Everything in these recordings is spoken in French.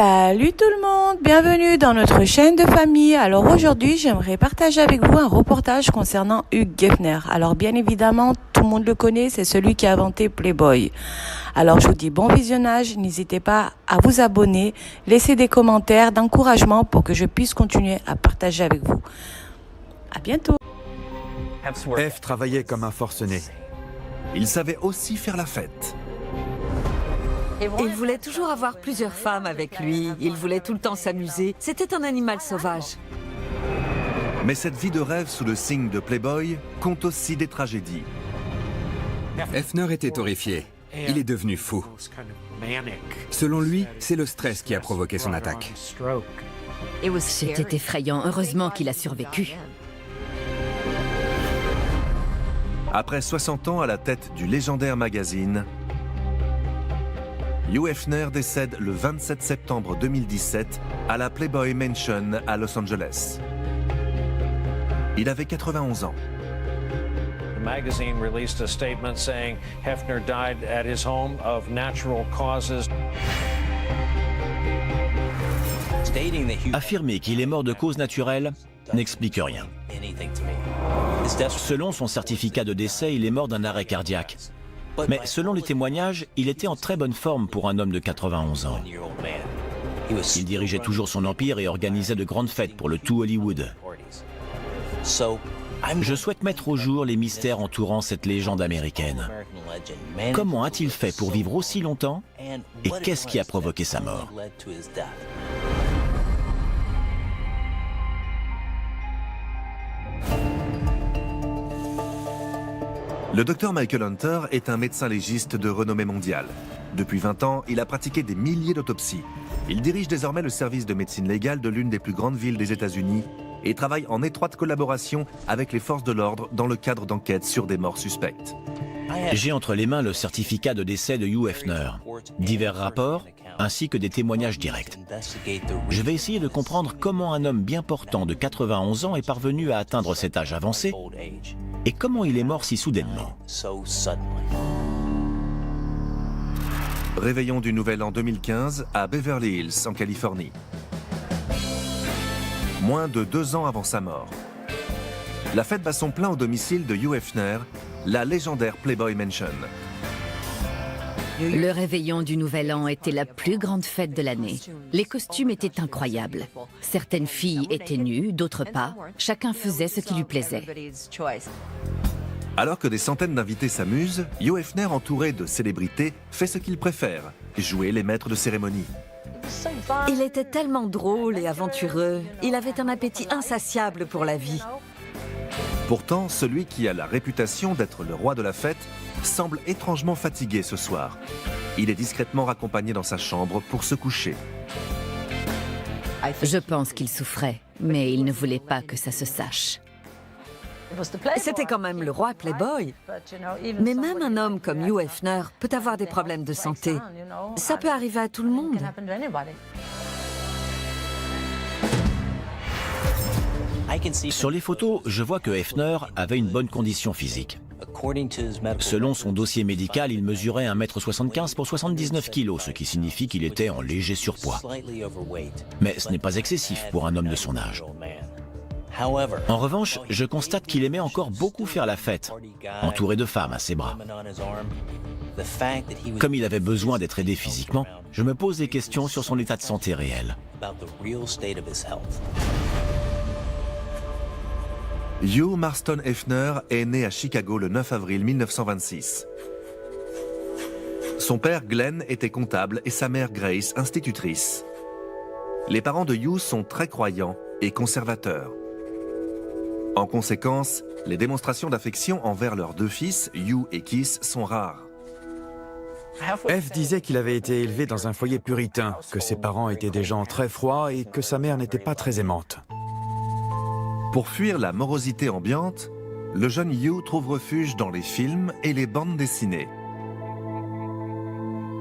Salut tout le monde, bienvenue dans notre chaîne de famille. Alors aujourd'hui, j'aimerais partager avec vous un reportage concernant Hugh Hefner. Alors bien évidemment, tout le monde le connaît, c'est celui qui a inventé Playboy. Alors je vous dis bon visionnage, n'hésitez pas à vous abonner, laisser des commentaires d'encouragement pour que je puisse continuer à partager avec vous. À bientôt. F travaillait comme un forcené. Il savait aussi faire la fête. Il voulait toujours avoir plusieurs femmes avec lui. Il voulait tout le temps s'amuser. C'était un animal sauvage. Mais cette vie de rêve sous le signe de Playboy compte aussi des tragédies. Hefner était horrifié. Il est devenu fou. Selon lui, c'est le stress qui a provoqué son attaque. C'était effrayant. Heureusement qu'il a survécu. Après 60 ans à la tête du légendaire magazine, Hugh Hefner décède le 27 septembre 2017 à la Playboy Mansion à Los Angeles. Il avait 91 ans. The magazine released a statement saying Hefner died at his home of natural causes. Affirmer qu'il est mort de cause naturelle n'explique rien. Selon son certificat de décès, il est mort d'un arrêt cardiaque. Mais selon les témoignages, il était en très bonne forme pour un homme de 91 ans. Il dirigeait toujours son empire et organisait de grandes fêtes pour le tout Hollywood. Je souhaite mettre au jour les mystères entourant cette légende américaine. Comment a-t-il fait pour vivre aussi longtemps et qu'est-ce qui a provoqué sa mort? Le docteur Michael Hunter est un médecin légiste de renommée mondiale. Depuis 20 ans, il a pratiqué des milliers d'autopsies. Il dirige désormais le service de médecine légale de l'une des plus grandes villes des États-Unis et travaille en étroite collaboration avec les forces de l'ordre dans le cadre d'enquêtes sur des morts suspectes. J'ai entre les mains le certificat de décès de Hugh Hefner, divers rapports ainsi que des témoignages directs. Je vais essayer de comprendre comment un homme bien portant de 91 ans est parvenu à atteindre cet âge avancé et comment il est mort si soudainement. Réveillon du Nouvel An 2015 à Beverly Hills, en Californie. Moins de 2 ans avant sa mort. La fête bat son plein au domicile de Hugh Hefner, la légendaire Playboy Mansion. Le réveillon du Nouvel An était la plus grande fête de l'année. Les costumes étaient incroyables. Certaines filles étaient nues, d'autres pas. Chacun faisait ce qui lui plaisait. Alors que des centaines d'invités s'amusent, Hugh Hefner, entouré de célébrités, fait ce qu'il préfère, jouer les maîtres de cérémonie. Il était tellement drôle et aventureux. Il avait un appétit insatiable pour la vie. Pourtant, celui qui a la réputation d'être le roi de la fête semble étrangement fatigué ce soir. Il est discrètement raccompagné dans sa chambre pour se coucher. Je pense qu'il souffrait, mais il ne voulait pas que ça se sache. C'était quand même le roi Playboy. Mais même un homme comme Hugh Hefner peut avoir des problèmes de santé. Ça peut arriver à tout le monde. Sur les photos, je vois que Hefner avait une bonne condition physique. Selon son dossier médical, il mesurait 1,75 m pour 79 kg, ce qui signifie qu'il était en léger surpoids. Mais ce n'est pas excessif pour un homme de son âge. En revanche, je constate qu'il aimait encore beaucoup faire la fête, entouré de femmes à ses bras. Comme il avait besoin d'être aidé physiquement, je me pose des questions sur son état de santé réel. Hugh Marston Hefner est né à Chicago le 9 avril 1926. Son père Glenn était comptable et sa mère Grace institutrice. Les parents de Hugh sont très croyants et conservateurs. En conséquence, les démonstrations d'affection envers leurs 2 fils, Hugh et Keith, sont rares. F disait qu'il avait été élevé dans un foyer puritain, que ses parents étaient des gens très froids et que sa mère n'était pas très aimante. Pour fuir la morosité ambiante, le jeune Hugh trouve refuge dans les films et les bandes dessinées.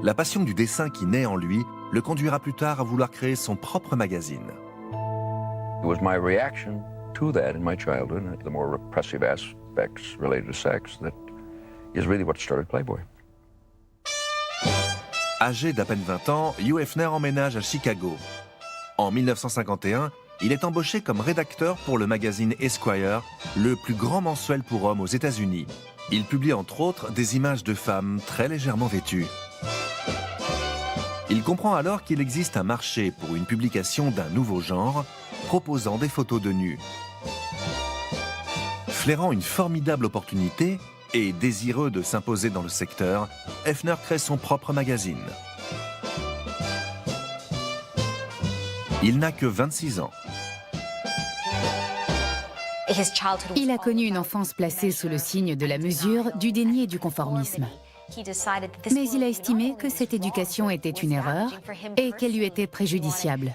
La passion du dessin qui naît en lui le conduira plus tard à vouloir créer son propre magazine. It was my reaction to that in my childhood, the more repressive aspects related to sex, that is really what started Playboy. Âgé d'à peine 20 ans, Hugh Hefner emménage à Chicago. En 1951, il est embauché comme rédacteur pour le magazine Esquire, le plus grand mensuel pour hommes aux États-Unis. Il publie entre autres des images de femmes très légèrement vêtues. Il comprend alors qu'il existe un marché pour une publication d'un nouveau genre, proposant des photos de nus. Flairant une formidable opportunité et désireux de s'imposer dans le secteur, Hefner crée son propre magazine. Il n'a que 26 ans. Il a connu une enfance placée sous le signe de la mesure, du déni et du conformisme. Mais il a estimé que cette éducation était une erreur et qu'elle lui était préjudiciable.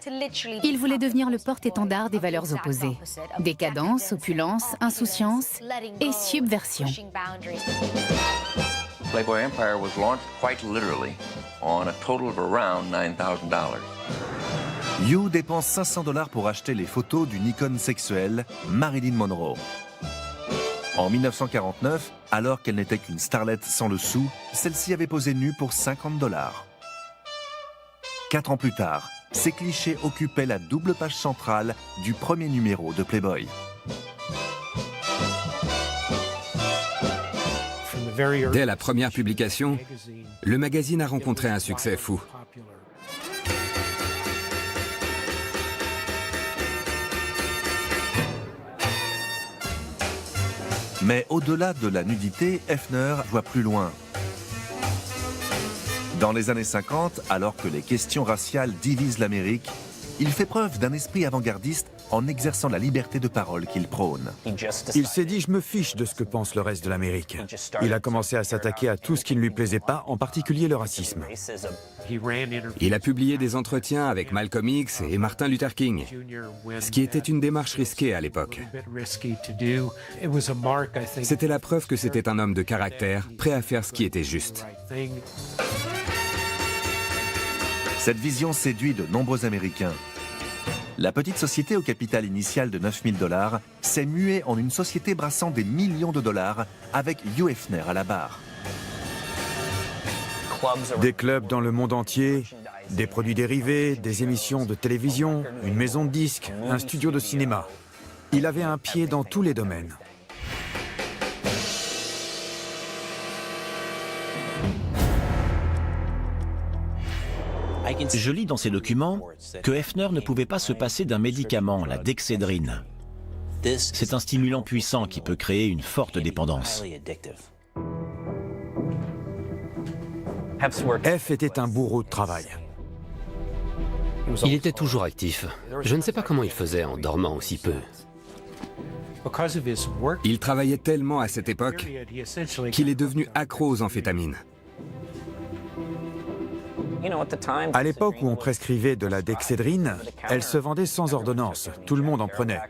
Il voulait devenir le porte-étendard des valeurs opposées. Décadence, opulence, insouciance et subversion. Playboy Empire was launched quite literally on a total of around $9,000. Hugh dépense $500 pour acheter les photos d'une icône sexuelle, Marilyn Monroe. En 1949, alors qu'elle n'était qu'une starlette sans le sou, celle-ci avait posé nue pour $50. 4 ans plus tard, ces clichés occupaient la double page centrale du premier numéro de Playboy. Dès la première publication, le magazine a rencontré un succès fou. Mais au-delà de la nudité, Hefner voit plus loin. Dans les années 50, alors que les questions raciales divisent l'Amérique, il fait preuve d'un esprit avant-gardiste en exerçant la liberté de parole qu'il prône. Il s'est dit « je me fiche de ce que pense le reste de l'Amérique ». Il a commencé à s'attaquer à tout ce qui ne lui plaisait pas, en particulier le racisme. Il a publié des entretiens avec Malcolm X et Martin Luther King, ce qui était une démarche risquée à l'époque. C'était la preuve que c'était un homme de caractère, prêt à faire ce qui était juste. Cette vision séduit de nombreux Américains. La petite société au capital initial de $9 000 s'est muée en une société brassant des millions de dollars avec Hugh Hefner à la barre. Des clubs dans le monde entier, des produits dérivés, des émissions de télévision, une maison de disques, un studio de cinéma. Il avait un pied dans tous les domaines. Je lis dans ces documents que Hefner ne pouvait pas se passer d'un médicament, la dexédrine. C'est un stimulant puissant qui peut créer une forte dépendance. F était un bourreau de travail. Il était toujours actif. Je ne sais pas comment il faisait en dormant aussi peu. Il travaillait tellement à cette époque qu'il est devenu accro aux amphétamines. À l'époque où on prescrivait de la dexédrine, elle se vendait sans ordonnance. Tout le monde en prenait.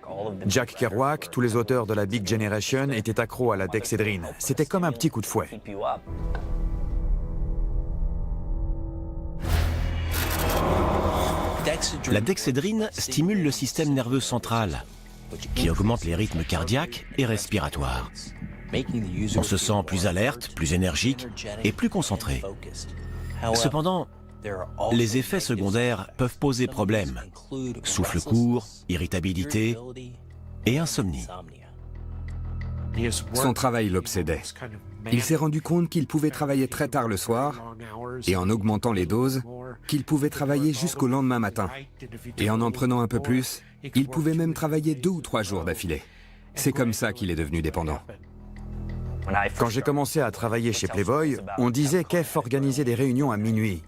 Jack Kerouac, tous les auteurs de la Big Generation étaient accros à la dexédrine. C'était comme un petit coup de fouet. La dexédrine stimule le système nerveux central, qui augmente les rythmes cardiaques et respiratoires. On se sent plus alerte, plus énergique et plus concentré. Cependant, les effets secondaires peuvent poser problème. Souffle court, irritabilité et insomnie. Son travail l'obsédait. Il s'est rendu compte qu'il pouvait travailler très tard le soir et en augmentant les doses, qu'il pouvait travailler jusqu'au lendemain matin. Et en prenant un peu plus, il pouvait même travailler 2 ou 3 jours d'affilée. C'est comme ça qu'il est devenu dépendant. Quand j'ai commencé à travailler chez Playboy, on disait qu'F organisait des réunions à minuit.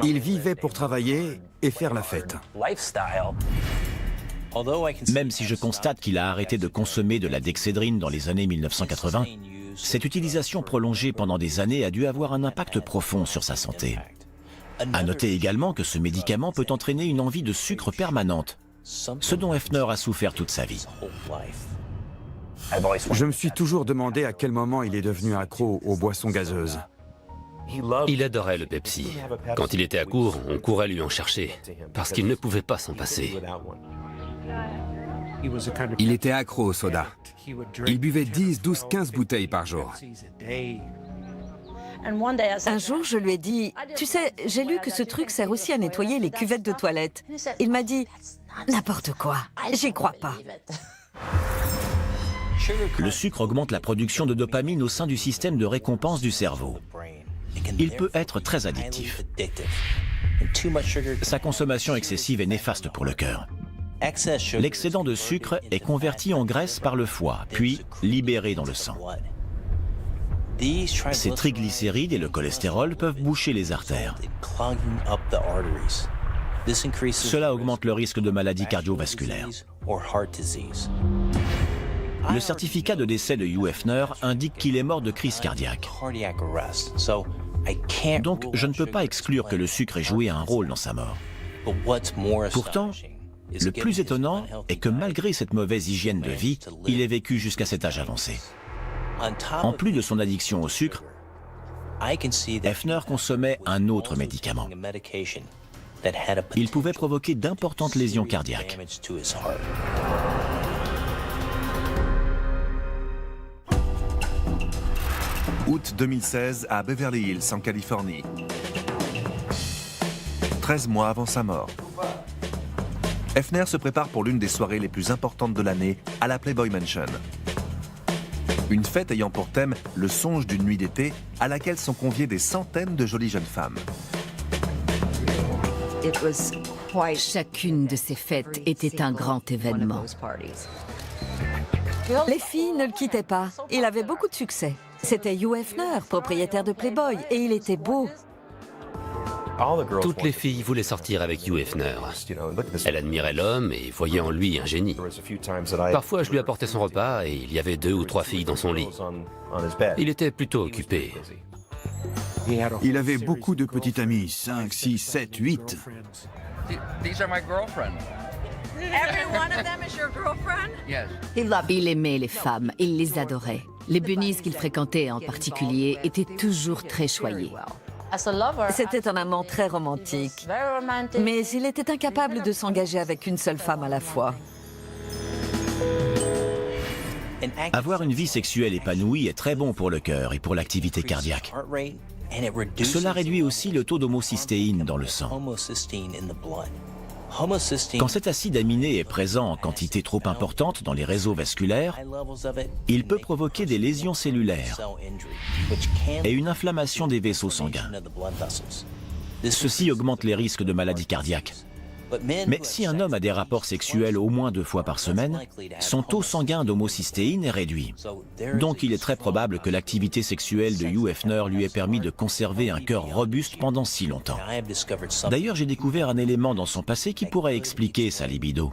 Il vivait pour travailler et faire la fête. Même si je constate qu'il a arrêté de consommer de la dexédrine dans les années 1980, cette utilisation prolongée pendant des années a dû avoir un impact profond sur sa santé. À noter également que ce médicament peut entraîner une envie de sucre permanente, ce dont Hefner a souffert toute sa vie. Je me suis toujours demandé à quel moment il est devenu accro aux boissons gazeuses. Il adorait le Pepsi. Quand il était à court, on courait lui en chercher, parce qu'il ne pouvait pas s'en passer. Il était accro au soda. Il buvait 10, 12, 15 bouteilles par jour. Un jour, je lui ai dit, « Tu sais, j'ai lu que ce truc sert aussi à nettoyer les cuvettes de toilette. » Il m'a dit, « N'importe quoi, j'y crois pas. » Le sucre augmente la production de dopamine au sein du système de récompense du cerveau. Il peut être très addictif. Sa consommation excessive est néfaste pour le cœur. L'excédent de sucre est converti en graisse par le foie, puis libéré dans le sang. Ces triglycérides et le cholestérol peuvent boucher les artères. Cela augmente le risque de maladies cardiovasculaires. Le certificat de décès de Hugh Hefner indique qu'il est mort de crise cardiaque. Donc, je ne peux pas exclure que le sucre ait joué un rôle dans sa mort. Pourtant, le plus étonnant est que malgré cette mauvaise hygiène de vie, il ait vécu jusqu'à cet âge avancé. En plus de son addiction au sucre, Hefner consommait un autre médicament. Il pouvait provoquer d'importantes lésions cardiaques. Août 2016 à Beverly Hills, en Californie. 13 mois avant sa mort. Hefner se prépare pour l'une des soirées les plus importantes de l'année à la Playboy Mansion. Une fête ayant pour thème le songe d'une nuit d'été à laquelle sont conviées des centaines de jolies jeunes femmes. Chacune de ces fêtes était un grand événement. Les filles ne le quittaient pas. Il avait beaucoup de succès. C'était Hugh Hefner, propriétaire de Playboy, et il était beau. Toutes les filles voulaient sortir avec Hugh Hefner. Elle admirait l'homme et voyait en lui un génie. Parfois, je lui apportais son repas et il y avait 2 ou 3 filles dans son lit. Il était plutôt occupé. Il avait beaucoup de petites amies, 5, 6, 7, 8. Il aimait les femmes, il les adorait. Les bunnies qu'il fréquentait en particulier étaient toujours très choyées. C'était un amant très romantique, mais il était incapable de s'engager avec une seule femme à la fois. Avoir une vie sexuelle épanouie est très bon pour le cœur et pour l'activité cardiaque. Cela réduit aussi le taux d'homocystéine dans le sang. Quand cet acide aminé est présent en quantité trop importante dans les réseaux vasculaires, il peut provoquer des lésions cellulaires et une inflammation des vaisseaux sanguins. Ceci augmente les risques de maladies cardiaques. Mais si un homme a des rapports sexuels au moins 2 fois par semaine, son taux sanguin d'homocystéine est réduit. Donc il est très probable que l'activité sexuelle de Hugh Hefner lui ait permis de conserver un cœur robuste pendant si longtemps. D'ailleurs, j'ai découvert un élément dans son passé qui pourrait expliquer sa libido.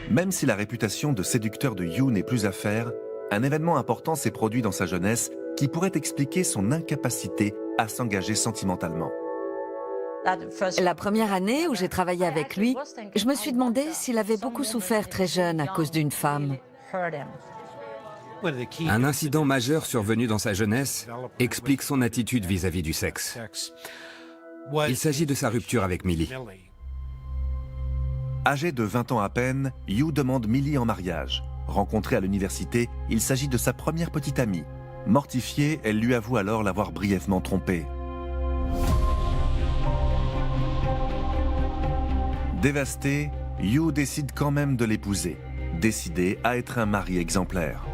Même si la réputation de séducteur de Hugh n'est plus à faire, un événement important s'est produit dans sa jeunesse qui pourrait expliquer son incapacité à s'engager sentimentalement. La première année où j'ai travaillé avec lui, je me suis demandé s'il avait beaucoup souffert très jeune à cause d'une femme. Un incident majeur survenu dans sa jeunesse explique son attitude vis-à-vis du sexe. Il s'agit de sa rupture avec Millie. Âgé de 20 ans à peine, Hugh demande Millie en mariage. Rencontrée à l'université, il s'agit de sa première petite amie. Mortifiée, elle lui avoue alors l'avoir brièvement trompée. Dévasté, Hugh décide quand même de l'épouser, décidé à être un mari exemplaire.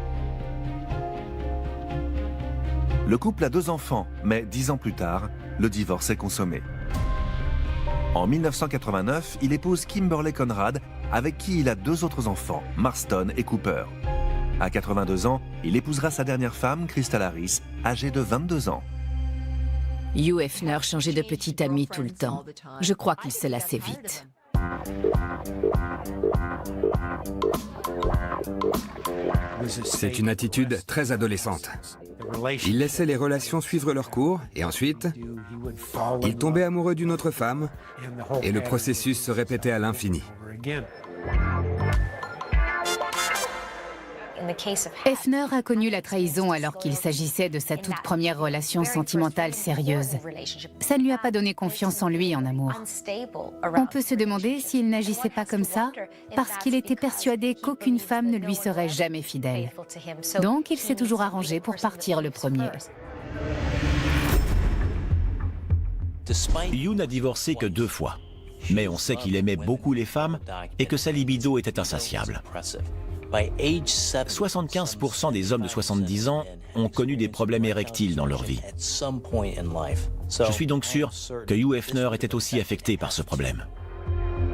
Le couple a 2 enfants, mais 10 ans plus tard, le divorce est consommé. En 1989, il épouse Kimberly Conrad, avec qui il a 2 autres enfants, Marston et Cooper. À 82 ans, il épousera sa dernière femme, Crystal Harris, âgée de 22 ans. Hugh Hefner changeait de petite amie tout le temps. Je crois qu'il se lassait vite. C'est une attitude très adolescente. Il laissait les relations suivre leur cours et ensuite, il tombait amoureux d'une autre femme et le processus se répétait à l'infini. Hefner a connu la trahison alors qu'il s'agissait de sa toute première relation sentimentale sérieuse. Ça ne lui a pas donné confiance en lui en amour. On peut se demander s'il n'agissait pas comme ça parce qu'il était persuadé qu'aucune femme ne lui serait jamais fidèle. Donc il s'est toujours arrangé pour partir le premier. Hugh n'a divorcé que 2 fois, mais on sait qu'il aimait beaucoup les femmes et que sa libido était insatiable. 75% des hommes de 70 ans ont connu des problèmes érectiles dans leur vie. Je suis donc sûr que Hugh Hefner était aussi affecté par ce problème.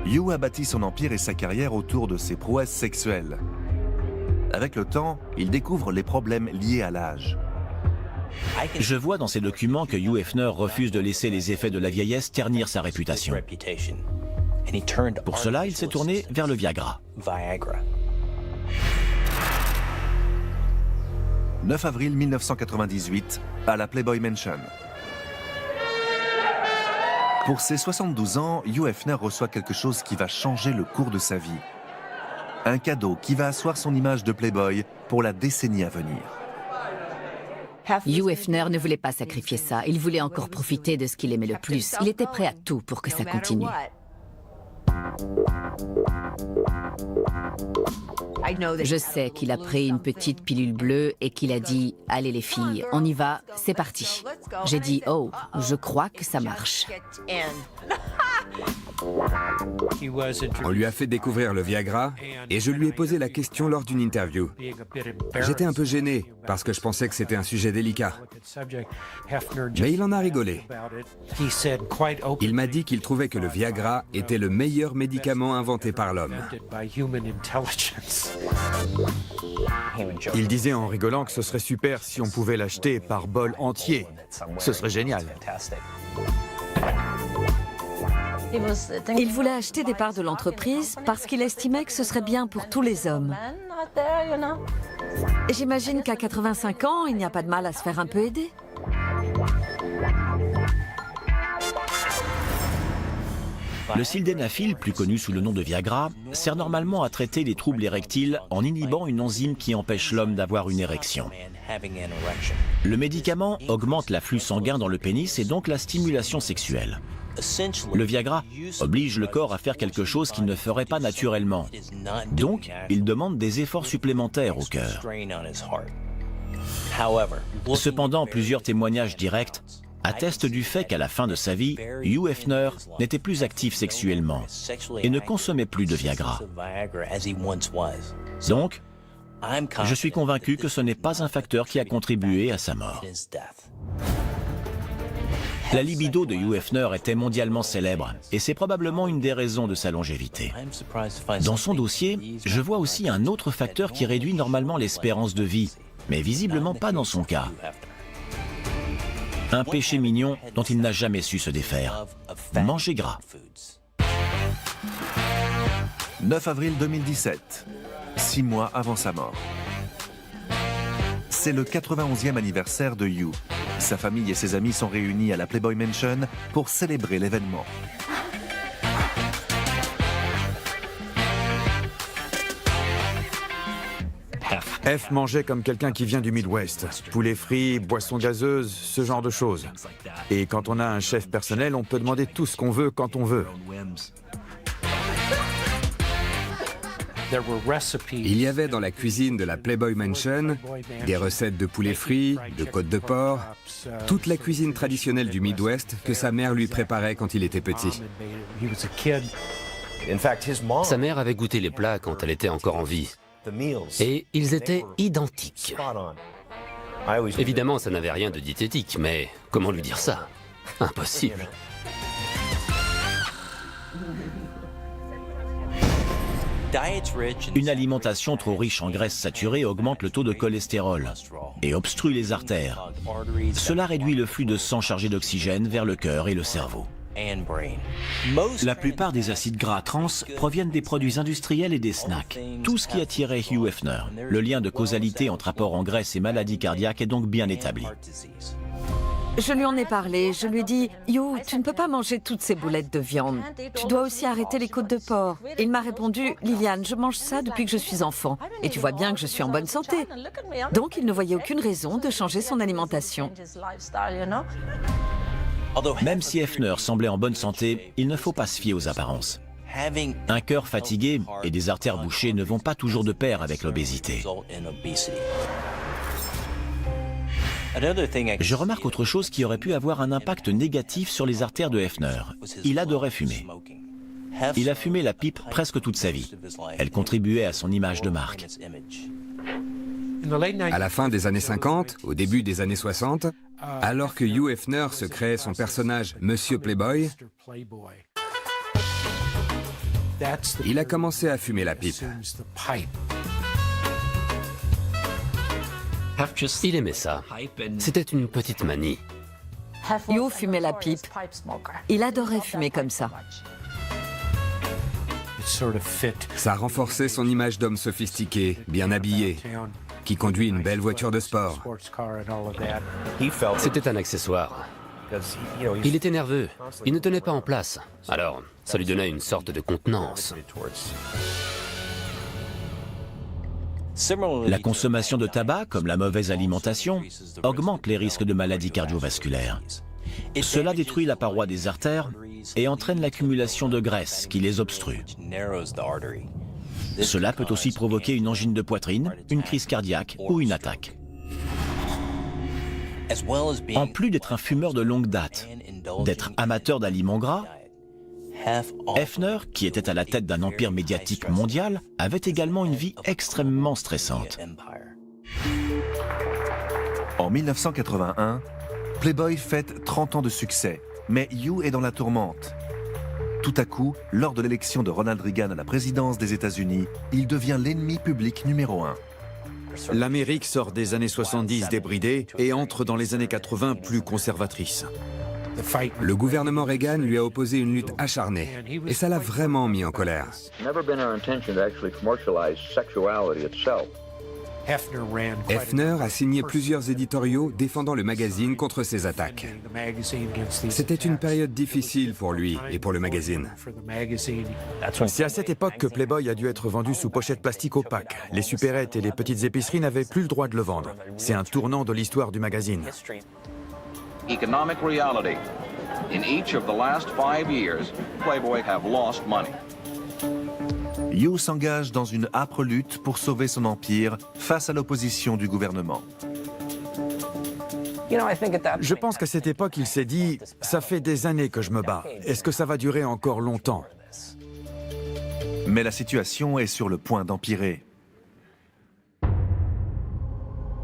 Hugh a bâti son empire et sa carrière autour de ses prouesses sexuelles. Avec le temps, il découvre les problèmes liés à l'âge. Je vois dans ces documents que Hugh Hefner refuse de laisser les effets de la vieillesse ternir sa réputation. Pour cela, il s'est tourné vers le Viagra. 9 avril 1998, à la Playboy Mansion. Pour ses 72 ans, Hugh Hefner reçoit quelque chose qui va changer le cours de sa vie. Un cadeau qui va asseoir son image de Playboy pour la décennie à venir. Hugh Hefner ne voulait pas sacrifier ça. Il voulait encore profiter de ce qu'il aimait le plus. Il était prêt à tout pour que ça continue. Je sais qu'il a pris une petite pilule bleue et qu'il a dit « Allez les filles, on y va, c'est parti ». J'ai dit « Oh, je crois que ça marche ». On lui a fait découvrir le Viagra et je lui ai posé la question lors d'une interview. J'étais un peu gêné parce que je pensais que c'était un sujet délicat. Mais il en a rigolé. Il m'a dit qu'il trouvait que le Viagra était le meilleur médicament inventé par l'homme. Il disait en rigolant que ce serait super si on pouvait l'acheter par bol entier. Ce serait génial. Il voulait acheter des parts de l'entreprise parce qu'il estimait que ce serait bien pour tous les hommes. J'imagine qu'à 85 ans, il n'y a pas de mal à se faire un peu aider. Le sildenafil, plus connu sous le nom de Viagra, sert normalement à traiter les troubles érectiles en inhibant une enzyme qui empêche l'homme d'avoir une érection. Le médicament augmente l'afflux sanguin dans le pénis et donc la stimulation sexuelle. Le Viagra oblige le corps à faire quelque chose qu'il ne ferait pas naturellement. Donc, il demande des efforts supplémentaires au cœur. Cependant, plusieurs témoignages directs attestent du fait qu'à la fin de sa vie, Hugh Hefner n'était plus actif sexuellement et ne consommait plus de Viagra. Donc, je suis convaincu que ce n'est pas un facteur qui a contribué à sa mort. La libido de Hugh Hefner était mondialement célèbre et c'est probablement une des raisons de sa longévité. Dans son dossier, je vois aussi un autre facteur qui réduit normalement l'espérance de vie, mais visiblement pas dans son cas. Un péché mignon dont il n'a jamais su se défaire. Manger gras. 9 avril 2017, 6 mois avant sa mort. C'est le 91e anniversaire de Hugh. Sa famille et ses amis sont réunis à la Playboy Mansion pour célébrer l'événement. F mangeait comme quelqu'un qui vient du Midwest. Poulet frit, boisson gazeuse, ce genre de choses. Et quand on a un chef personnel, on peut demander tout ce qu'on veut quand on veut. Il y avait dans la cuisine de la Playboy Mansion des recettes de poulet frit, de côte de porc, toute la cuisine traditionnelle du Midwest que sa mère lui préparait quand il était petit. Sa mère avait goûté les plats quand elle était encore en vie. Et ils étaient identiques. Évidemment, ça n'avait rien de diététique, mais comment lui dire ça? Impossible. Une alimentation trop riche en graisses saturées augmente le taux de cholestérol et obstrue les artères. Cela réduit le flux de sang chargé d'oxygène vers le cœur et le cerveau. La plupart des acides gras trans proviennent des produits industriels et des snacks. Tout ce qui attirait Hugh Hefner. Le lien de causalité entre apport en graisse et maladie cardiaque est donc bien établi. Je lui en ai parlé, je lui ai dit « You, tu ne peux pas manger toutes ces boulettes de viande. Tu dois aussi arrêter les côtes de porc. » Il m'a répondu « Liliane, je mange ça depuis que je suis enfant. Et tu vois bien que je suis en bonne santé. » Donc il ne voyait aucune raison de changer son alimentation. Même si Hefner semblait en bonne santé, il ne faut pas se fier aux apparences. Un cœur fatigué et des artères bouchées ne vont pas toujours de pair avec l'obésité. Je remarque autre chose qui aurait pu avoir un impact négatif sur les artères de Hefner. Il adorait fumer. Il a fumé la pipe presque toute sa vie. Elle contribuait à son image de marque. À la fin des années 50, au début des années 60, alors que Hugh Hefner se créait son personnage Monsieur Playboy, il a commencé à fumer la pipe. Il aimait ça. C'était une petite manie. Hugh fumait la pipe. Il adorait fumer comme ça. Ça renforçait son image d'homme sophistiqué, bien habillé, qui conduit une belle voiture de sport. C'était un accessoire. Il était nerveux, il ne tenait pas en place. Alors, ça lui donnait une sorte de contenance. La consommation de tabac, comme la mauvaise alimentation, augmente les risques de maladies cardiovasculaires. Cela détruit la paroi des artères et entraîne l'accumulation de graisse qui les obstrue. Cela peut aussi provoquer une angine de poitrine, une crise cardiaque ou une attaque. En plus d'être un fumeur de longue date, d'être amateur d'aliments gras, Hefner, qui était à la tête d'un empire médiatique mondial, avait également une vie extrêmement stressante. En 1981, Playboy fête 30 ans de succès, mais Hugh est dans la tourmente. Tout à coup, lors de l'élection de Ronald Reagan à la présidence des États-Unis, il devient l'ennemi public numéro 1. L'Amérique sort des années 70 débridée et entre dans les années 80 plus conservatrices. Le gouvernement Reagan lui a opposé une lutte acharnée, et ça l'a vraiment mis en colère. Hefner a signé plusieurs éditoriaux défendant le magazine contre ces attaques. C'était une période difficile pour lui et pour le magazine. C'est à cette époque que Playboy a dû être vendu sous pochette plastique opaque. Les supérettes et les petites épiceries n'avaient plus le droit de le vendre. C'est un tournant de l'histoire du magazine. Economic reality. In each of the last 5 years, Playboy have lost money. Hugh s'engage dans une âpre lutte pour sauver son empire face à l'opposition du gouvernement. Je pense qu'à cette époque, il s'est dit « Ça fait des années que je me bats. Est-ce que ça va durer encore longtemps ?» Mais la situation est sur le point d'empirer.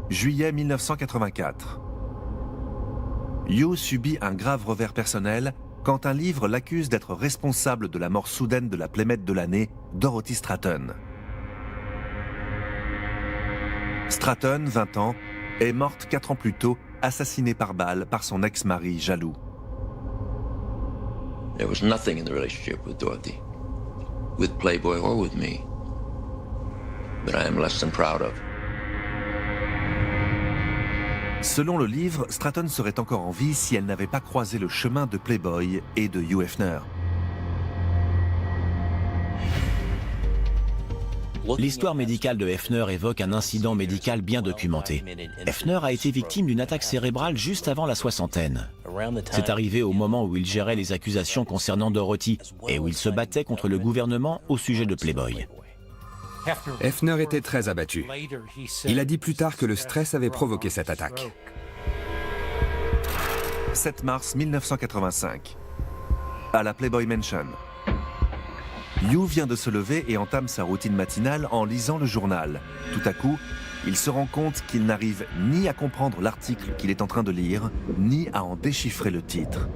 Juillet 1984. Hugh subit un grave revers personnel quand un livre l'accuse d'être responsable de la mort soudaine de la Playmate de l'année, Dorothy Stratton. Stratton, 20 ans, est morte 4 ans plus tôt, assassinée par balle par son ex-mari jaloux. There was nothing in the relationship with Dorothy, with Playboy or with me, that I am less than proud of. Selon le livre, Stratton serait encore en vie si elle n'avait pas croisé le chemin de Playboy et de Hugh Hefner. L'histoire médicale de Hefner évoque un incident médical bien documenté. Hefner a été victime d'une attaque cérébrale juste avant la soixantaine. C'est arrivé au moment où il gérait les accusations concernant Dorothy et où il se battait contre le gouvernement au sujet de Playboy. Hefner était très abattu. Il a dit plus tard que le stress avait provoqué cette attaque. 7 mars 1985. À la Playboy Mansion. Hugh vient de se lever et entame sa routine matinale en lisant le journal. Tout à coup, il se rend compte qu'il n'arrive ni à comprendre l'article qu'il est en train de lire, ni à en déchiffrer le titre.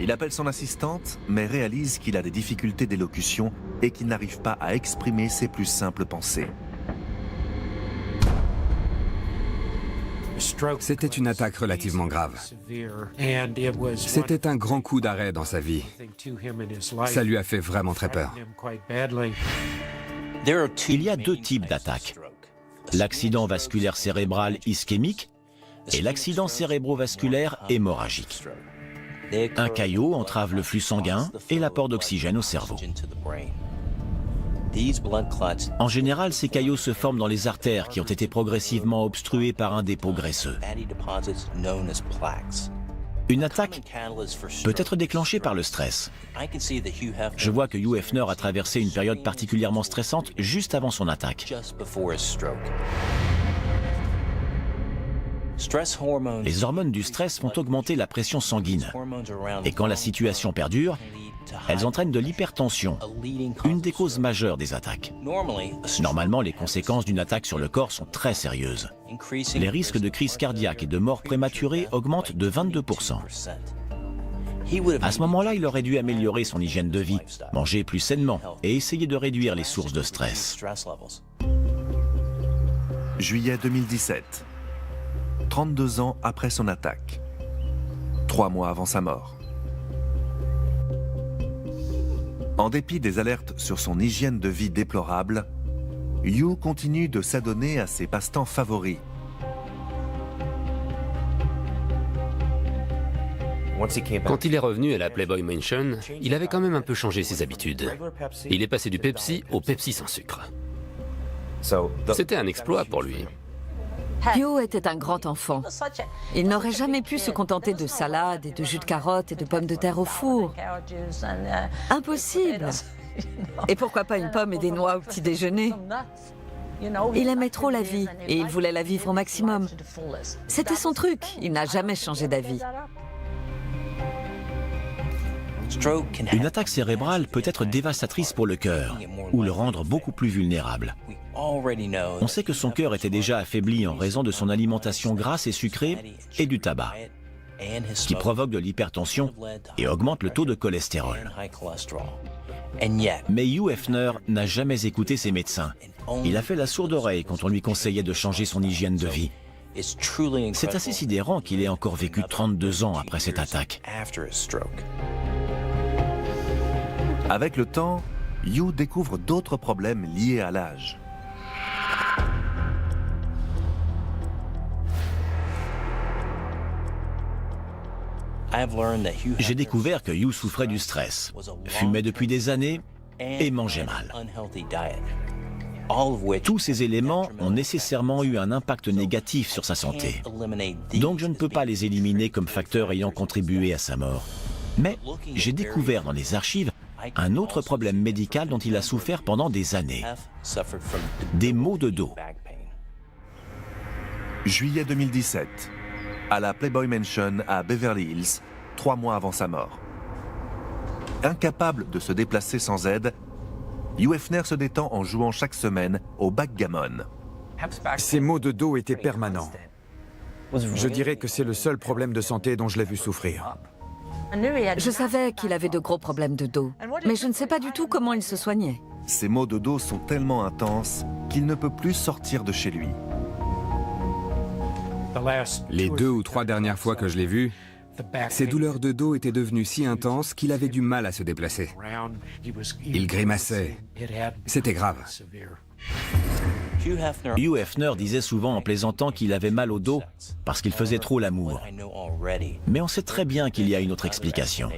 Il appelle son assistante, mais réalise qu'il a des difficultés d'élocution et qu'il n'arrive pas à exprimer ses plus simples pensées. C'était une attaque relativement grave. C'était un grand coup d'arrêt dans sa vie. Ça lui a fait vraiment très peur. Il y a deux types d'attaques. L'accident vasculaire cérébral ischémique et l'accident cérébrovasculaire hémorragique. Un caillot entrave le flux sanguin et l'apport d'oxygène au cerveau. En général, ces caillots se forment dans les artères qui ont été progressivement obstruées par un dépôt graisseux. Une attaque peut être déclenchée par le stress. Je vois que Hugh Hefner a traversé une période particulièrement stressante juste avant son attaque. Les hormones du stress font augmenter la pression sanguine. Et quand la situation perdure, elles entraînent de l'hypertension, une des causes majeures des attaques. Normalement, les conséquences d'une attaque sur le corps sont très sérieuses. Les risques de crise cardiaque et de mort prématurée augmentent de 22%. À ce moment-là, il aurait dû améliorer son hygiène de vie, manger plus sainement et essayer de réduire les sources de stress. Juillet 2017. 32 ans après son attaque. 3 mois avant sa mort. En dépit des alertes sur son hygiène de vie déplorable, Hugh continue de s'adonner à ses passe-temps favoris. Quand il est revenu à la Playboy Mansion, il avait quand même un peu changé ses habitudes. Il est passé du Pepsi au Pepsi sans sucre. C'était un exploit pour lui. Hugh était un grand enfant. Il n'aurait jamais pu se contenter de salades et de jus de carottes et de pommes de terre au four. Impossible. Et pourquoi pas une pomme et des noix au petit déjeuner? Il aimait trop la vie et il voulait la vivre au maximum. C'était son truc, il n'a jamais changé d'avis. Une attaque cérébrale peut être dévastatrice pour le cœur ou le rendre beaucoup plus vulnérable. On sait que son cœur était déjà affaibli en raison de son alimentation grasse et sucrée et du tabac, qui provoque de l'hypertension et augmente le taux de cholestérol. Mais Hugh Hefner n'a jamais écouté ses médecins. Il a fait la sourde oreille quand on lui conseillait de changer son hygiène de vie. C'est assez sidérant qu'il ait encore vécu 32 ans après cette attaque. Avec le temps, Hugh découvre d'autres problèmes liés à l'âge. J'ai découvert que Hugh souffrait du stress, fumait depuis des années et mangeait mal. Tous ces éléments ont nécessairement eu un impact négatif sur sa santé. Donc je ne peux pas les éliminer comme facteurs ayant contribué à sa mort. Mais j'ai découvert dans les archives un autre problème médical dont il a souffert pendant des années. Des maux de dos. Juillet 2017. À la Playboy Mansion à Beverly Hills, 3 mois avant sa mort. Incapable de se déplacer sans aide, Hugh Hefner se détend en jouant chaque semaine au backgammon. Ces maux de dos étaient permanents. Je dirais que c'est le seul problème de santé dont je l'ai vu souffrir. Je savais qu'il avait de gros problèmes de dos, mais je ne sais pas du tout comment il se soignait. Ces maux de dos sont tellement intenses qu'il ne peut plus sortir de chez lui. Les 2 ou 3 dernières fois que je l'ai vu, ses douleurs de dos étaient devenues si intenses qu'il avait du mal à se déplacer. Il grimaçait. C'était grave. Hugh Hefner disait souvent en plaisantant qu'il avait mal au dos parce qu'il faisait trop l'amour. Mais on sait très bien qu'il y a une autre explication.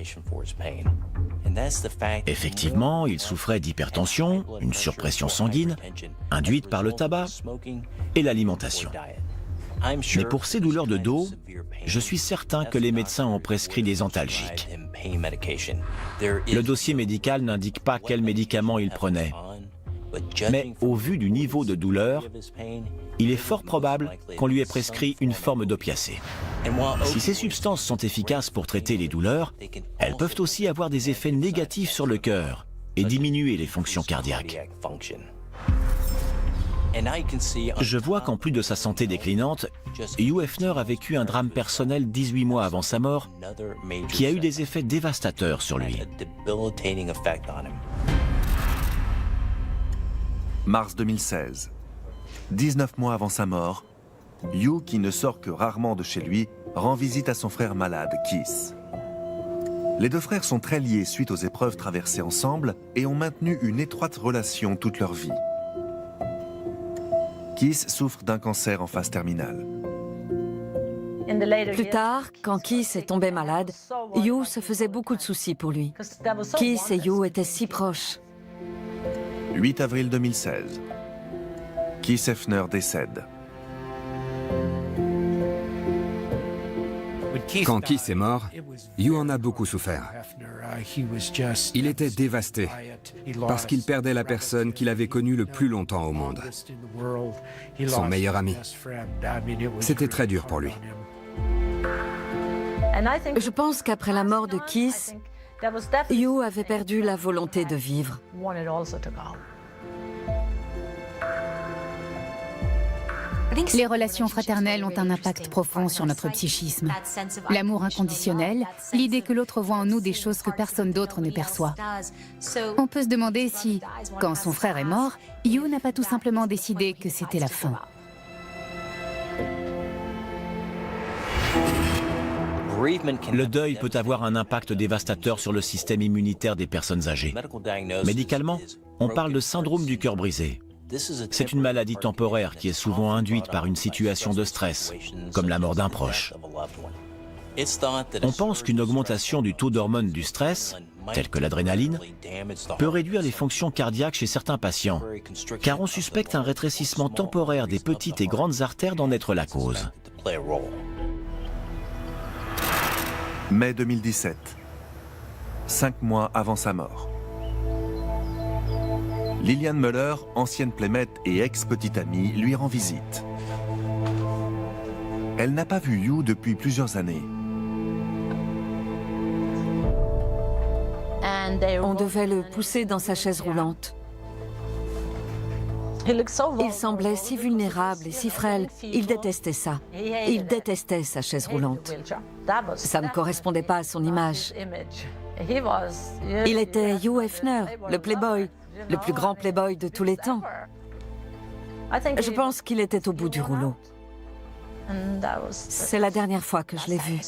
Effectivement, il souffrait d'hypertension, une surpression sanguine, induite par le tabac et l'alimentation. Mais pour ces douleurs de dos, je suis certain que les médecins ont prescrit des antalgiques. Le dossier médical n'indique pas quels médicaments il prenait. Mais au vu du niveau de douleur, il est fort probable qu'on lui ait prescrit une forme d'opiacé. Si ces substances sont efficaces pour traiter les douleurs, elles peuvent aussi avoir des effets négatifs sur le cœur et diminuer les fonctions cardiaques. Je vois qu'en plus de sa santé déclinante, Hugh Hefner a vécu un drame personnel 18 mois avant sa mort qui a eu des effets dévastateurs sur lui. Mars 2016. 19 mois avant sa mort, Hugh, qui ne sort que rarement de chez lui, rend visite à son frère malade, Keith. Les deux frères sont très liés suite aux épreuves traversées ensemble et ont maintenu une étroite relation toute leur vie. Keith souffre d'un cancer en phase terminale. Plus tard, quand Keith est tombé malade, Hugh se faisait beaucoup de soucis pour lui. Keith et Hugh étaient si proches. 8 avril 2016. Keith Hefner décède. Quand Keith est mort, Hugh en a beaucoup souffert. Il était dévasté parce qu'il perdait la personne qu'il avait connue le plus longtemps au monde, son meilleur ami. C'était très dur pour lui. Je pense qu'après la mort de Keith, Hugh avait perdu la volonté de vivre. Les relations fraternelles ont un impact profond sur notre psychisme. L'amour inconditionnel, l'idée que l'autre voit en nous des choses que personne d'autre ne perçoit. On peut se demander si, quand son frère est mort, Hugh n'a pas tout simplement décidé que c'était la fin. Le deuil peut avoir un impact dévastateur sur le système immunitaire des personnes âgées. Médicalement, on parle de syndrome du cœur brisé. C'est une maladie temporaire qui est souvent induite par une situation de stress, comme la mort d'un proche. On pense qu'une augmentation du taux d'hormones du stress, telle que l'adrénaline, peut réduire les fonctions cardiaques chez certains patients, car on suspecte un rétrécissement temporaire des petites et grandes artères d'en être la cause. Mai 2017, 5 mois avant sa mort. Lillian Muller, ancienne playmate et ex-petite amie, lui rend visite. Elle n'a pas vu Hugh depuis plusieurs années. On devait le pousser dans sa chaise roulante. Il semblait si vulnérable et si frêle. Il détestait ça. Il détestait sa chaise roulante. Ça ne correspondait pas à son image. Il était Hugh Hefner, le playboy, le plus grand playboy de tous les temps. Je pense qu'il était au bout du rouleau. C'est la dernière fois que je l'ai vu.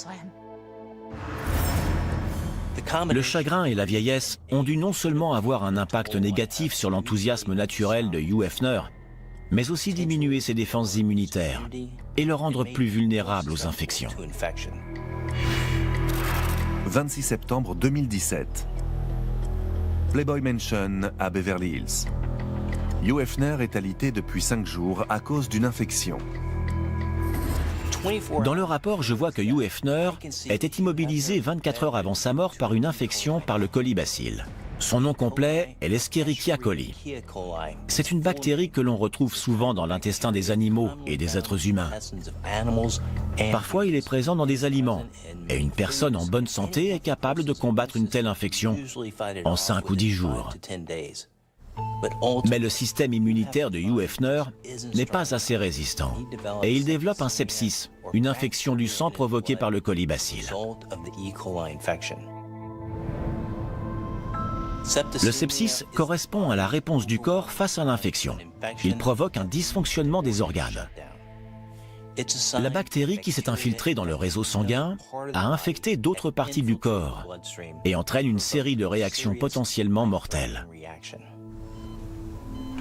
Le chagrin et la vieillesse ont dû non seulement avoir un impact négatif sur l'enthousiasme naturel de Hugh Hefner, mais aussi diminuer ses défenses immunitaires et le rendre plus vulnérable aux infections. 26 septembre 2017. Playboy Mansion à Beverly Hills. Hugh Hefner est alité depuis 5 jours à cause d'une infection. Dans le rapport, je vois que Hugh Hefner était immobilisé 24 heures avant sa mort par une infection par le colibacille. Son nom complet est l'Escherichia coli. C'est une bactérie que l'on retrouve souvent dans l'intestin des animaux et des êtres humains. Parfois, il est présent dans des aliments, et une personne en bonne santé est capable de combattre une telle infection en 5 ou 10 jours. Mais le système immunitaire de Hugh Hefner n'est pas assez résistant, et il développe un sepsis, une infection du sang provoquée par le colibacille. Le sepsis correspond à la réponse du corps face à l'infection. Il provoque un dysfonctionnement des organes. La bactérie qui s'est infiltrée dans le réseau sanguin a infecté d'autres parties du corps et entraîne une série de réactions potentiellement mortelles.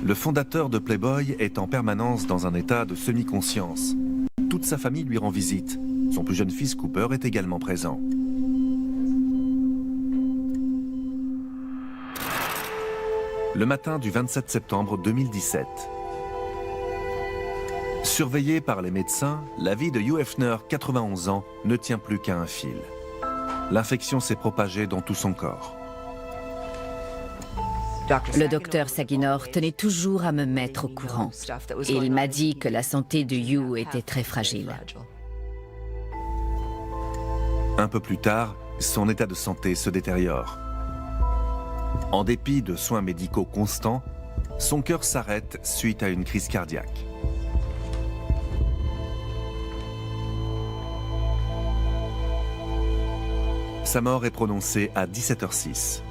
Le fondateur de Playboy est en permanence dans un état de semi-conscience. Toute sa famille lui rend visite. Son plus jeune fils Cooper est également présent. Le matin du 27 septembre 2017. Surveillé par les médecins, la vie de Hugh Hefner, 91 ans, ne tient plus qu'à un fil. L'infection s'est propagée dans tout son corps. Le docteur Saginor tenait toujours à me mettre au courant. Et il m'a dit que la santé de Hugh était très fragile. Un peu plus tard, son état de santé se détériore. En dépit de soins médicaux constants, son cœur s'arrête suite à une crise cardiaque. Sa mort est prononcée à 17h06.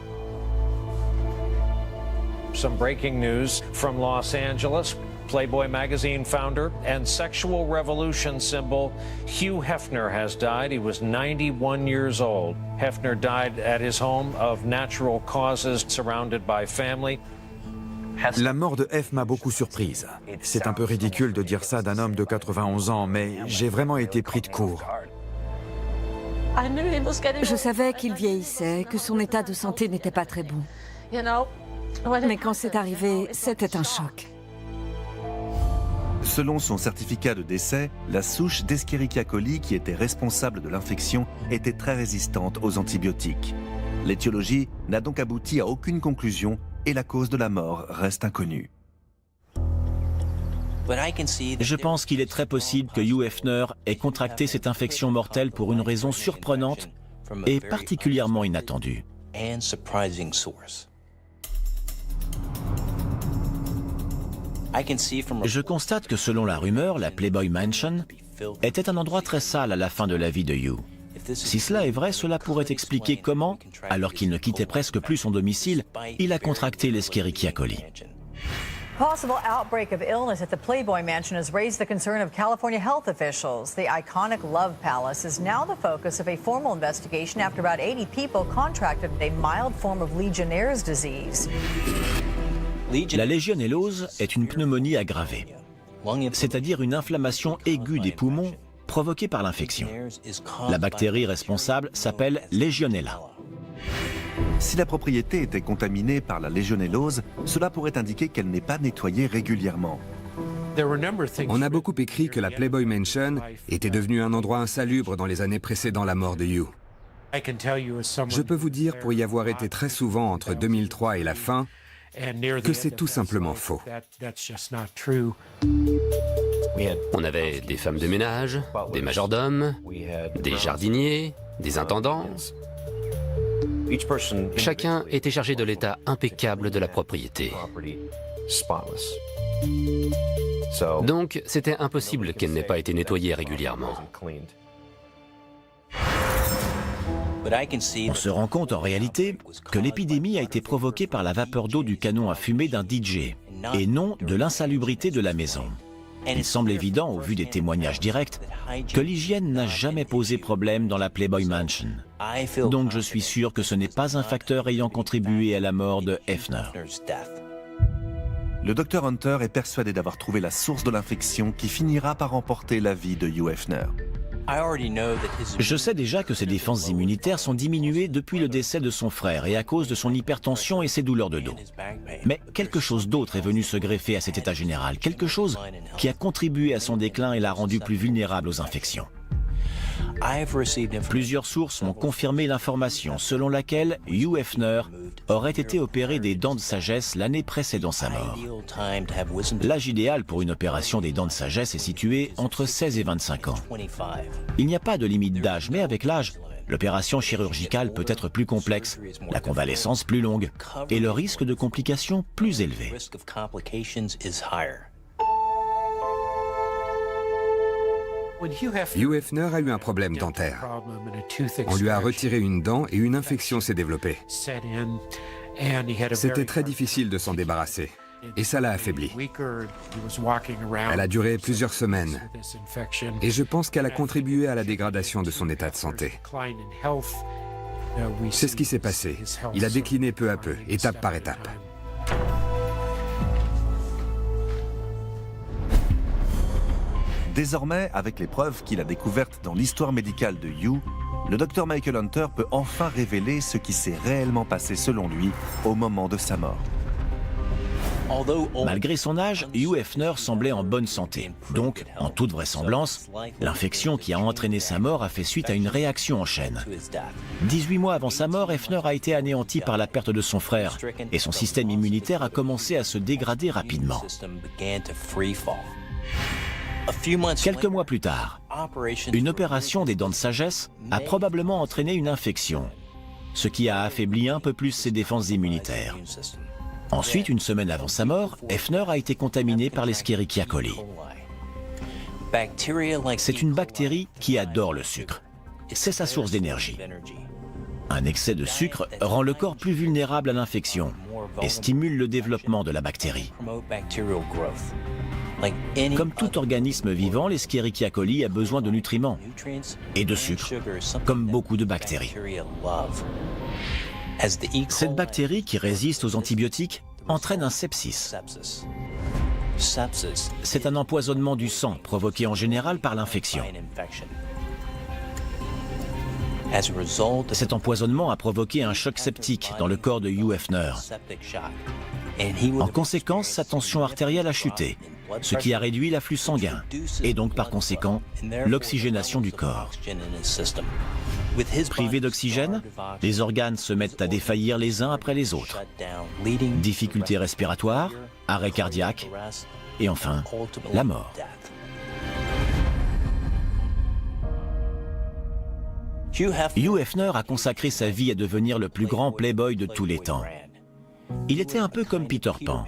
Some breaking news from Los Angeles. Playboy magazine founder and sexual revolution symbol Hugh Hefner has died. He was 91 years old. Hefner died at his home of natural causes, surrounded by family. La mort de F m'a beaucoup surprise. C'est un peu ridicule de dire ça d'un homme de 91 ans, mais j'ai vraiment été pris de court. Je savais qu'il vieillissait, que son état de santé n'était pas très bon. Mais quand c'est arrivé, c'était un choc. Selon son certificat de décès, la souche d'Escherichia coli qui était responsable de l'infection était très résistante aux antibiotiques. L'étiologie n'a donc abouti à aucune conclusion et la cause de la mort reste inconnue. Je pense qu'il est très possible que Hugh Hefner ait contracté cette infection mortelle pour une raison surprenante et particulièrement inattendue. Je constate que selon la rumeur, la Playboy Mansion était un endroit très sale à la fin de la vie de Hugh. Si cela est vrai, cela pourrait expliquer comment, alors qu'il ne quittait presque plus son domicile, il a contracté l'Escherichia coli. Possible outbreak of illness at the Playboy Mansion has raised the concern of California health officials. The iconic Love Palace is now the focus of a formal investigation after about 80 people contracted a mild form of Legionnaire's disease. La légionellose est une pneumonie aggravée, c'est-à-dire une inflammation aiguë des poumons provoquée par l'infection. La bactérie responsable s'appelle Legionella. Si la propriété était contaminée par la légionellose, cela pourrait indiquer qu'elle n'est pas nettoyée régulièrement. On a beaucoup écrit que la Playboy Mansion était devenue un endroit insalubre dans les années précédant la mort de Hugh. Je peux vous dire, pour y avoir été très souvent entre 2003 et la fin, que c'est tout simplement faux. On avait des femmes de ménage, des majordomes, des jardiniers, des intendants. Chacun était chargé de l'état impeccable de la propriété. Donc, c'était impossible qu'elle n'ait pas été nettoyée régulièrement. On se rend compte en réalité que l'épidémie a été provoquée par la vapeur d'eau du canon à fumée d'un DJ et non de l'insalubrité de la maison. Il semble évident, au vu des témoignages directs, que l'hygiène n'a jamais posé problème dans la Playboy Mansion. Donc je suis sûr que ce n'est pas un facteur ayant contribué à la mort de Hefner. Le docteur Hunter est persuadé d'avoir trouvé la source de l'infection qui finira par emporter la vie de Hugh Hefner. Je sais déjà que ses défenses immunitaires sont diminuées depuis le décès de son frère et à cause de son hypertension et ses douleurs de dos. Mais quelque chose d'autre est venu se greffer à cet état général, quelque chose qui a contribué à son déclin et l'a rendu plus vulnérable aux infections. Plusieurs sources m'ont confirmé l'information selon laquelle Hugh Hefner aurait été opéré des dents de sagesse l'année précédant sa mort. L'âge idéal pour une opération des dents de sagesse est situé entre 16 et 25 ans. Il n'y a pas de limite d'âge, mais avec l'âge, l'opération chirurgicale peut être plus complexe, la convalescence plus longue et le risque de complications plus élevé. Hugh Hefner a eu un problème dentaire. On lui a retiré une dent et une infection s'est développée. C'était très difficile de s'en débarrasser et ça l'a affaibli. Elle a duré plusieurs semaines et je pense qu'elle a contribué à la dégradation de son état de santé. C'est ce qui s'est passé. Il a décliné peu à peu, étape par étape. Désormais, avec les preuves qu'il a découvertes dans l'histoire médicale de Hugh, le docteur Michael Hunter peut enfin révéler ce qui s'est réellement passé selon lui au moment de sa mort. Malgré son âge, Hugh Hefner semblait en bonne santé. Donc, en toute vraisemblance, l'infection qui a entraîné sa mort a fait suite à une réaction en chaîne. 18 mois avant sa mort, Hefner a été anéanti par la perte de son frère et son système immunitaire a commencé à se dégrader rapidement. Quelques mois plus tard, une opération des dents de sagesse a probablement entraîné une infection, ce qui a affaibli un peu plus ses défenses immunitaires. Ensuite, une semaine avant sa mort, Hefner a été contaminé par l'Escherichia coli. C'est une bactérie qui adore le sucre. C'est sa source d'énergie. Un excès de sucre rend le corps plus vulnérable à l'infection et stimule le développement de la bactérie. Comme tout organisme vivant, l'Escherichia coli a besoin de nutriments et de sucre, comme beaucoup de bactéries. Cette bactérie, qui résiste aux antibiotiques, entraîne un sepsis. C'est un empoisonnement du sang provoqué en général par l'infection. Cet empoisonnement a provoqué un choc septique dans le corps de Hugh Hefner. En conséquence, sa tension artérielle a chuté, ce qui a réduit l'afflux sanguin et donc par conséquent l'oxygénation du corps. Privés d'oxygène, les organes se mettent à défaillir les uns après les autres. Difficultés respiratoires, arrêt cardiaque et enfin la mort. Hugh Hefner a consacré sa vie à devenir le plus grand playboy de tous les temps. Il était un peu comme Peter Pan,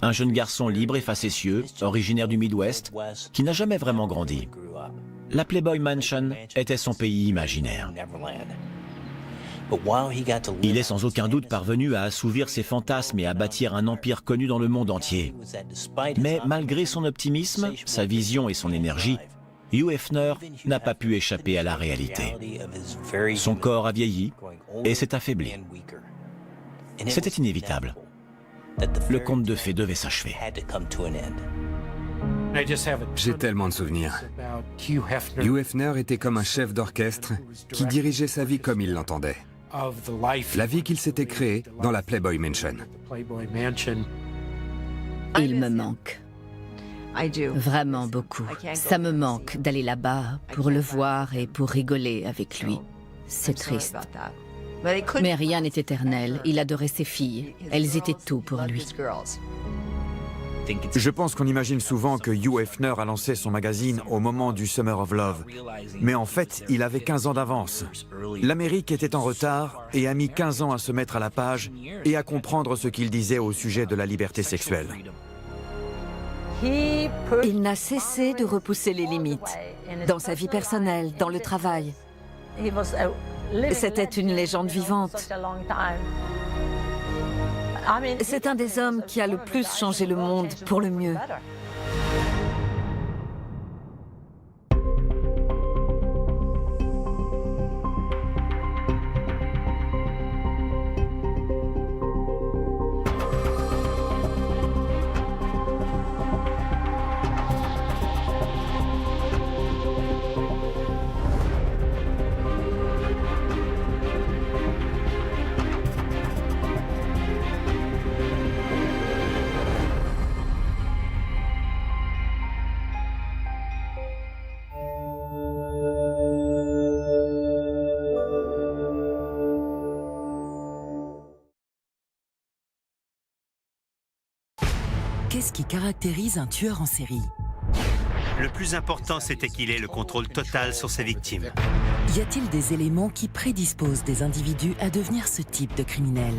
un jeune garçon libre et facétieux, originaire du Midwest, qui n'a jamais vraiment grandi. La Playboy Mansion était son pays imaginaire. Il est sans aucun doute parvenu à assouvir ses fantasmes et à bâtir un empire connu dans le monde entier. Mais malgré son optimisme, sa vision et son énergie, Hugh Hefner n'a pas pu échapper à la réalité. Son corps a vieilli et s'est affaibli. C'était inévitable. Le conte de fées devait s'achever. J'ai tellement de souvenirs. Hugh Hefner était comme un chef d'orchestre qui dirigeait sa vie comme il l'entendait. La vie qu'il s'était créée dans la Playboy Mansion. Il me manque. Vraiment beaucoup. Ça me manque d'aller là-bas pour le voir et pour rigoler avec lui. C'est triste. Mais rien n'est éternel. Il adorait ses filles. Elles étaient tout pour lui. Je pense qu'on imagine souvent que Hugh Hefner a lancé son magazine au moment du Summer of Love. Mais en fait, il avait 15 ans d'avance. L'Amérique était en retard et a mis 15 ans à se mettre à la page et à comprendre ce qu'il disait au sujet de la liberté sexuelle. Il n'a cessé de repousser les limites, dans sa vie personnelle, dans le travail. C'était une légende vivante. C'est un des hommes qui a le plus changé le monde pour le mieux. Qu'est-ce qui caractérise un tueur en série? Le plus important, c'était qu'il ait le contrôle total sur ses victimes. Y a-t-il des éléments qui prédisposent des individus à devenir ce type de criminel?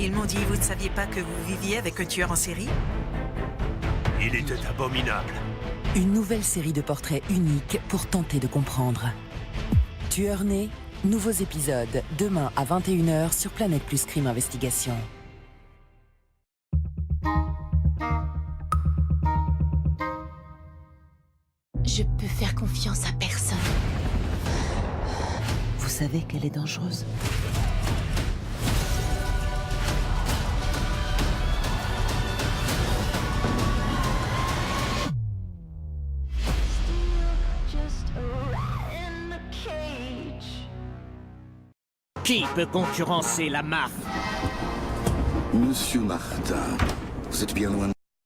Ils m'ont dit, vous ne saviez pas que vous viviez avec un tueur en série? Il était abominable. Une nouvelle série de portraits uniques pour tenter de comprendre. Tueur né, nouveaux épisodes, demain à 21h sur Planète Plus Crime Investigation. Je peux faire confiance à personne. Vous savez qu'elle est dangereuse. Qui peut concurrencer la MAF? Monsieur Martin, vous êtes bien loin.